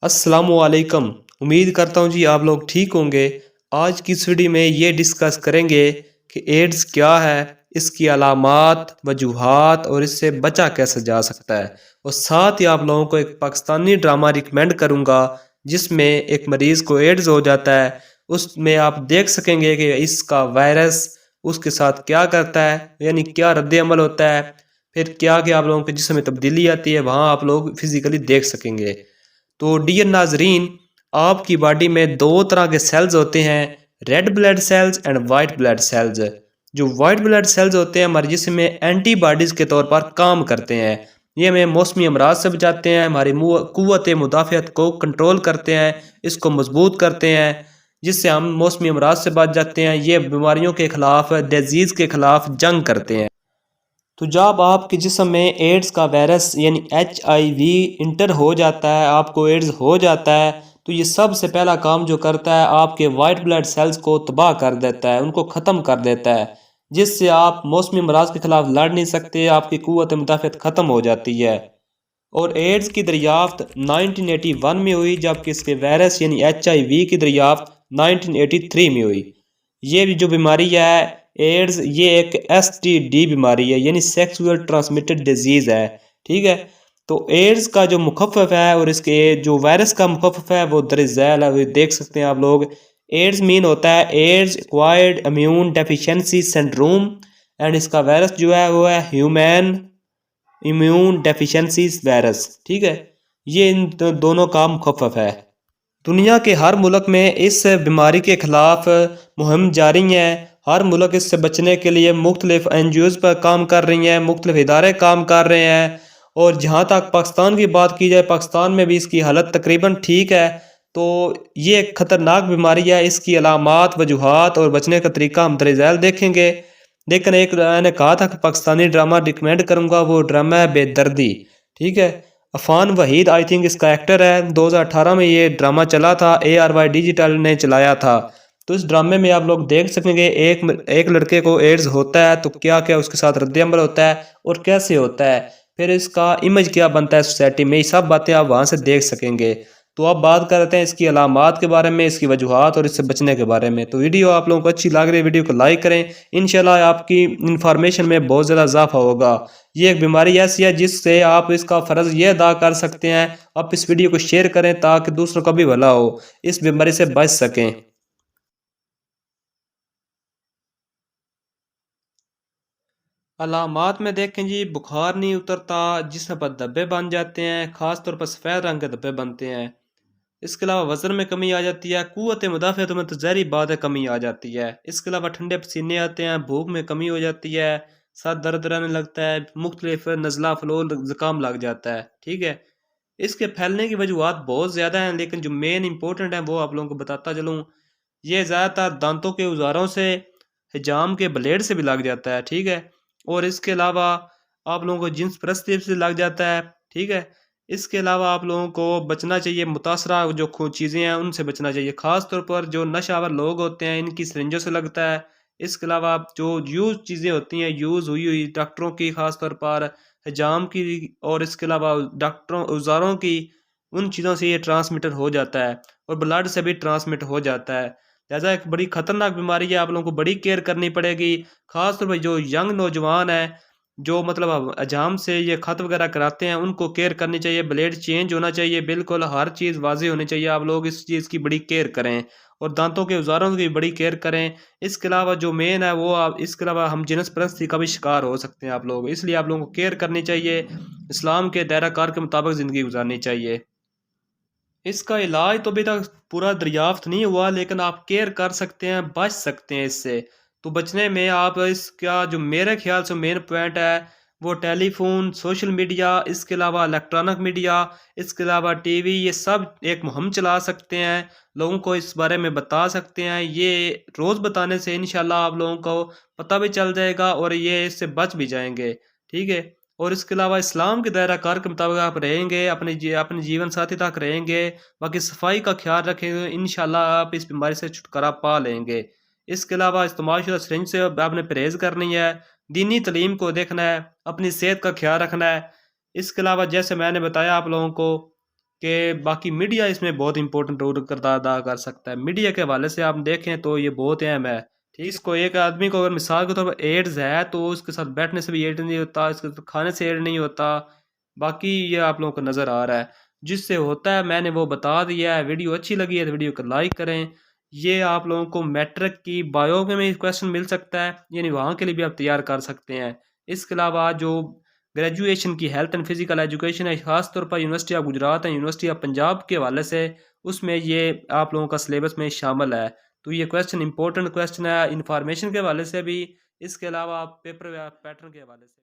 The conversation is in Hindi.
अस्सलामुअलैकुम। उम्मीद करता हूँ जी आप लोग ठीक होंगे। आज की इस वीडियो में ये डिस्कस करेंगे कि एड्स क्या है, इसकी अलामात, वजूहात और इससे बचा कैसे जा सकता है। और साथ ही आप लोगों को एक पाकिस्तानी ड्रामा रिकमेंड करूँगा जिसमें एक मरीज़ को एड्स हो जाता है। उसमें आप देख सकेंगे कि इसका वायरस उसके साथ क्या करता है, यानी क्या रद्द अमल होता है, फिर क्या क्या आप लोगों के जिस्म में तब्दीली आती है, वहाँ आप लोग फिजिकली देख सकेंगे। तो डियर नाजरीन, आपकी बॉडी में दो तरह के सेल्स होते हैं, red blood cells and white blood cells. जो वाइट ब्लड सेल्स होते हैं हमारे जिस्म में एंटीबॉडीज़ के तौर पर काम करते हैं। ये हमें मौसमी अमराज से बचाते हैं, हमारी कुव्वत मुदाफ़ियत को कंट्रोल करते हैं, इसको मजबूत करते हैं, जिससे हम मौसमी अमराज से बच जाते हैं। ये बीमारियों के ख़िलाफ़, डिजीज़ के ख़िलाफ़ जंग करते हैं। तो जब आपके जिस्म में एड्स का वायरस यानी HIV इंटर हो जाता है, आपको एड्स हो जाता है, तो ये सबसे पहला काम जो करता है आपके वाइट ब्लड सेल्स को तबाह कर देता है, उनको ख़त्म कर देता है, जिससे आप मौसमी अमराज के ख़िलाफ़ लड़ नहीं सकते, आपकी क़ुव्वत मुदाफ़ियत ख़त्म हो जाती है। और एड्स की दरियाफ्त 1981 में हुई, जबकि इसके वायरस यानी HIV की दरियाफ्त 1983 में हुई। ये भी जो बीमारी है एड्स, ये एक STD बीमारी है, यानी सेक्सुअल ट्रांसमिटेड डिजीज़ है। ठीक है। तो एड्स का जो मुखफ़फ़ है और इसके जो वायरस का मुखफ़फ़ है वो दरिज़ैल है, वो देख सकते हैं आप लोग। एड्स मीन होता है ads acquired immune deficiency syndrome, and इसका वायरस जो है वो है ह्यूमन इम्यून डेफिशिएंसी वायरस। ठीक है। ये इन दोनों का मुखफ़फ़ है। दुनिया के हर मुल्क में इस बीमारी के ख़िलाफ़ मुहिम जारी है। हर मुल्क इससे बचने के लिए मुख्तलिफ़ NGOs पर काम कर रही हैं, मुख्तलिफ़ इदारे काम कर रहे हैं। और जहाँ तक पाकिस्तान की बात की जाए, पाकिस्तान में भी इसकी हालत तकरीबन ठीक है। तो ये एक ख़तरनाक बीमारी है, इसकी अलामात, वजूहात और बचने का तरीका हम दरअसल देखेंगे। लेकिन एक मैंने कहा था कि पाकिस्तानी ड्रामा रिकमेंड करूँगा, वो ड्रामा है बेदर्दी। ठीक है। अफ़ान वहीद आई थिंक इसका एक्टर है। 2018 में ये ड्रामा चला था, ARY डिजिटल ने चलाया था। तो इस ड्रामे में आप लोग देख सकेंगे एक लड़के को एड्स होता है तो क्या क्या उसके साथ रद्द-ए-अमल होता है और कैसे होता है, फिर इसका इमेज क्या बनता है सोसाइटी में, ये सब बातें आप वहाँ से देख सकेंगे। तो अब बात करते हैं इसकी अलामात के बारे में, इसकी वजूहात और इससे बचने के बारे में। तो वीडियो आप लोगों को अच्छी लग रही है, वीडियो को लाइक करें। इंशाल्लाह आपकी इन्फॉर्मेशन में बहुत ज़्यादा इजाफा होगा। ये एक बीमारी ऐसी है जिससे आप इसका फ़र्ज़ ये अदा कर सकते हैं, आप इस वीडियो को शेयर करें ताकि दूसरों का भी भला हो, इस बीमारी से बच सकें। अलामात में देखें जी, बुखार नहीं उतरता, जिसम पर धब्बे बन जाते हैं, ख़ास तौर पर सफ़ेद रंग के धब्बे बनते हैं। इसके अलावा वज़न में कमी आ जाती है, क़ुव्वत मुदाफ़अत में तो ज़ाहिर बात है कमी आ जाती है। इसके अलावा ठंडे पसीने आते हैं, भूख में कमी हो जाती है, सर दर्द रहने लगता है, मुख्तलिफ़ नज़ला, फ़्लू, ज़ुकाम लग जाता है। ठीक है। इसके फैलने की वजूहात बहुत ज़्यादा हैं, लेकिन जो मेन इंपॉर्टेंट है वो आप लोगों को बताता चलूँ। ये ज़्यादातर दांतों के औज़ारों से, हिजाम के ब्लेड से भी लग जाता है। ठीक है। और इसके अलावा आप लोगों को जिन्स परस्ती से लग जाता है। ठीक है। इसके अलावा आप लोगों को बचना चाहिए, मुतासरा जो चीज़ें हैं उनसे बचना चाहिए, ख़ास तौर पर जो नशावर लोग होते हैं इनकी सिरिंजों से लगता है। इसके अलावा जो यूज़ चीज़ें होती हैं, यूज़ हुई हुई डॉक्टरों की, ख़ास तौर पर हिजाम की, और इसके अलावा डॉक्टरों औज़ारों की, उन चीज़ों से ये ट्रांसमिटर हो जाता है और ब्लड से भी ट्रांसमिट हो जाता है। लिहाज़ा एक बड़ी ख़तरनाक बीमारी है, आप लोगों को बड़ी केयर करनी पड़ेगी। ख़ास तौर पर जो यंग नौजवान हैं, जो मतलब अब हजाम से ये ख़त वगैरह कराते हैं, उनको केयर करनी चाहिए, ब्लेड चेंज होना चाहिए, बिल्कुल हर चीज़ वाज़ेह होनी चाहिए। आप लोग इस चीज़ की बड़ी केयर करें और दांतों के औज़ारों की बड़ी केयर करें। इसके अलावा जो मेन है वो आप, इसके अलावा हम जिनस परस्ती का भी शिकार हो सकते हैं आप लोग, इसलिए आप लोगों को केयर करनी चाहिए। इस्लाम के दायरा कार के मुताबिक ज़िंदगी गुजारनी चाहिए। इसका इलाज तो अभी तक पूरा दरियाफ्त नहीं हुआ, लेकिन आप केयर कर सकते हैं, बच सकते हैं इससे। तो बचने में आप इसका जो मेरे ख्याल से मेन पॉइंट है वो टेलीफोन, सोशल मीडिया, इसके अलावा इलेक्ट्रॉनिक मीडिया, इसके अलावा टीवी, ये सब एक मुहिम चला सकते हैं, लोगों को इस बारे में बता सकते हैं। ये रोज़ बताने से इंशाल्लाह आप लोगों को पता भी चल जाएगा और ये इससे बच भी जाएंगे। ठीक है। और इसके अलावा इस्लाम के दायरा कार के मुताबिक आप रहेंगे, अपने जीवन साथी तक रहेंगे, बाकी सफाई का ख्याल रखेंगे, इंशाल्लाह आप इस बीमारी से छुटकारा पा लेंगे। इसके अलावा इस्तेमालशुदा सिरिंज से आपने परहेज़ करनी है, दीनी तालीम को देखना है, अपनी सेहत का ख्याल रखना है। इसके अलावा जैसे मैंने बताया आप लोगों को, कि बाकी मीडिया इसमें बहुत इंपॉर्टेंट रोल किरदार अदा कर सकता है। मीडिया के हवाले से आप देखें तो ये बहुत अहम है। ठीक, इसको एक आदमी को अगर मिसाल के तौर पर एड्स है तो उसके साथ बैठने से भी एड नहीं होता, इसके साथ खाने से एड नहीं होता। बाकी ये आप लोगों को नज़र आ रहा है, जिससे होता है मैंने वो बता दिया है। वीडियो अच्छी लगी है तो वीडियो को लाइक करें। ये आप लोगों को मैट्रिक की बायो में क्वेश्चन मिल सकता है, यानी वहाँ के लिए भी आप तैयार कर सकते हैं। इसके अलावा जो ग्रेजुएशन की हेल्थ एंड फिजिकल एजुकेशन है, खास तौर पर यूनिवर्सिटी ऑफ गुजरात है, यूनिवर्सिटी ऑफ पंजाब के हवाले से, उसमें ये आप लोगों का सिलेबस में शामिल है। तो ये क्वेश्चन इंपॉर्टेंट क्वेश्चन है इंफॉर्मेशन के हवाले से भी, इसके अलावा पेपर पैटर्न के हवाले से।